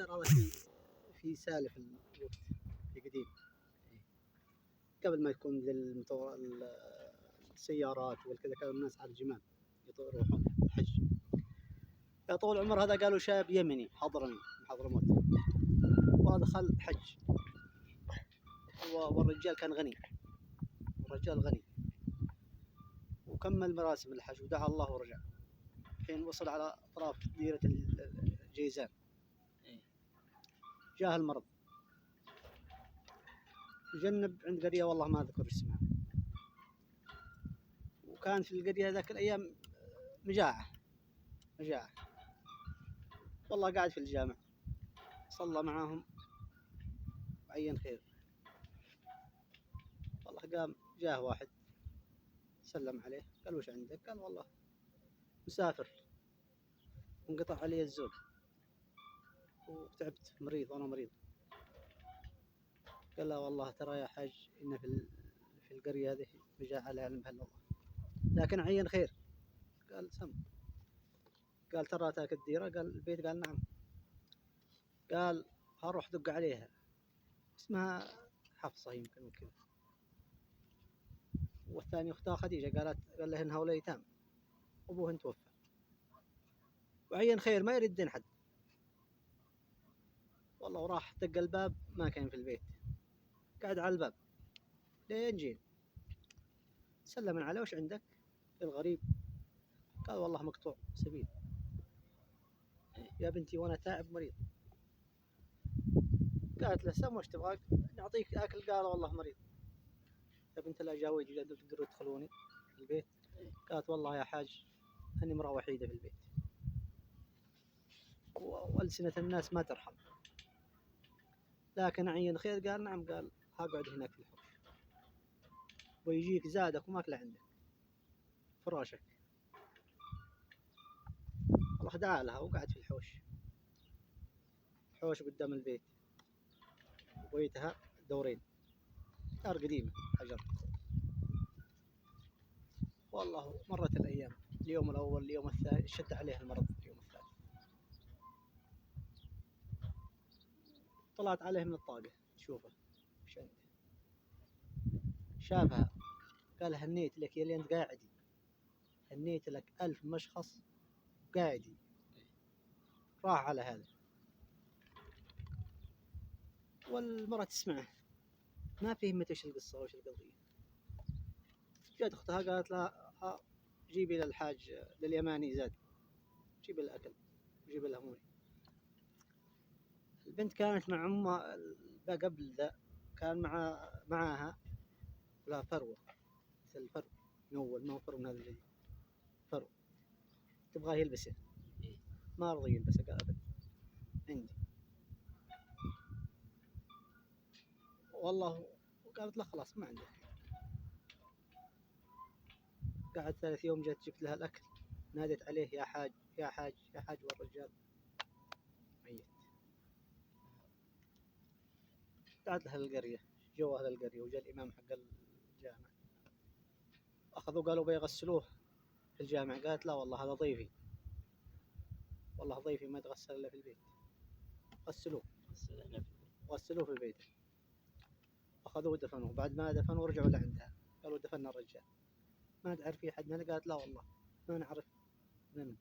ترى في سالف الوقت في قديم قبل ما يكون السيارات والكذا كانوا الناس على الجمال يروحون الحج. يا طول العمر هذا قالوا شاب يمني حضرمي من حضرموت ودخل حج والرجال كان غني، الرجال غني وكمل مراسم الحج ودعا الله ورجع. حين وصل على أطراف ديرة الجيزان جاه المرض جنب عند قرية والله ما أذكر اسمها، وكان في القرية ذاك الأيام مجاعة والله قاعد في الجامع صلى معاهم وعين خير. والله قام جاه واحد سلم عليه قال وش عندك؟ قال والله مسافر انقطع علي الزول وتعبت مريض وأنا مريض. قال لا والله ترى يا حاج إن في القرية هذه مجاعة لا يعلم بها إلا الله لكن عين خير. قال سم. قال ترى تاك الديرة؟ قال البيت. قال نعم. قال هروح دق عليها اسمها حفصة يمكن وكذا، والثاني أختها خديجة. قال لهن هؤلاء يتام أبوهن توفى وعين خير ما يردين حد. والله وراح دق الباب ما كان في البيت، قاعد على الباب لين جين سلم عليه وش عندك؟ الغريب قال والله مقطوع سبيل يا بنتي وانا تعب مريض. قالت له سم وش تبغاك نعطيك اكل؟ قال والله مريض. يا بنت لا جاوي تقدروا تدخلوني البيت؟ قالت والله يا حاج اني امرأة وحيدة في البيت والسنة الناس ما ترحم لكن عين خير. قال نعم. قال هقعد هناك في الحوش ويجيك زادك وماكله عندك فراشك. الله دعا لها وقعد في الحوش قدام البيت، بيتها دورين دار قديمة حجر. والله مرت الأيام، اليوم الأول اليوم الثاني شد عليه المرض، اليوم الثالث طلعت عليه من الطاقة تشوفه وش عنده. شافها قال هنيت لك يا اللي انت قاعدي، هنيت لك 1000 مشخص قاعدي. راح على هذا والمرة تسمعه ما فهمت وش القصة وش القضية. جات أختها قالت لها جيبي للحاج لليماني زاد، جيب الأكل جيب الهموني. البنت كانت مع أمها قبل ذا كان معاها لا فروة مثل الفرو من أول ما هو فرو من هذا الجديد فرو تبغاه يلبسه ما رضي يلبسه. قال أبد عندي والله. قالت له خلاص ما عندك. قعد 3 يوم جت جبت لها الأكل نادت عليه يا حاج يا حاج يا حاج والرجال ميت. قعدت لها القرية جو أهل القرية وجاء الإمام حق الجامع أخذوا قالوا بيغسلوه في الجامع. قالت لا والله هذا ضيفي، والله ضيفي ما يتغسل إلا في البيت. غسلوه في البيت أخذوه ودفنوه. بعد ما دفنوه رجعوا لعندها قالوا دفننا الرجال ما تعرف في حد هنا؟ قالت لا والله ما نعرف من.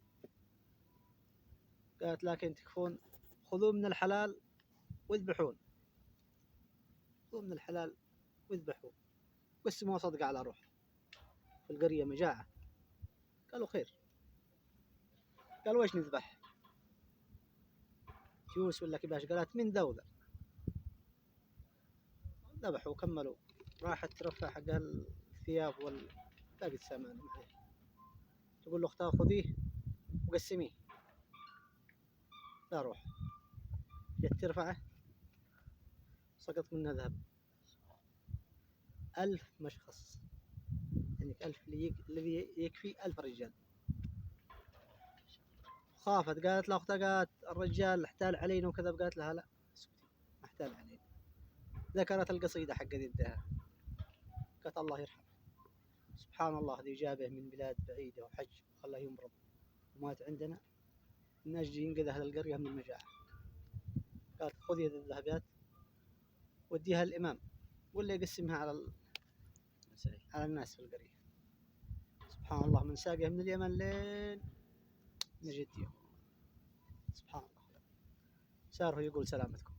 قالت لكن تكفون خذوه من الحلال واذبحون، خذوه من الحلال واذبحوا قسموا صدقة على روح. في القرية مجاعة قالوا خير. قالوا وش نذبح؟ تيوس ولا كباش؟ قالت من ذوذا. ذبحوا وكملوا. راحت ترفع حق الثياب باقي السامان معه تقول له اختها خذيه وقسميه. لا روح جت ترفعه سقط منه ذهب 1000 مشخص يعني 1000 الذي يكفي 1000 رجال. خافت قالت له اختها قالت الرجال احتال علينا وكذا. قالت لها لا اسكتي ما احتال علينا. ذكرت القصيدة حق يدها قالت الله يرحمه سبحان الله ذي جابه من بلاد بعيدة وحج وخلاه يمرض ومات عندنا من أجل ينقذ أهل القرية من المجاعة. قالت خذي هذه الذهبيات وديها للإمام ولا يقسمها على الناس في القرية. سبحان الله، من ساقه من اليمن لين نجد يوم. سبحان الله. ساره يقول سلامتكم.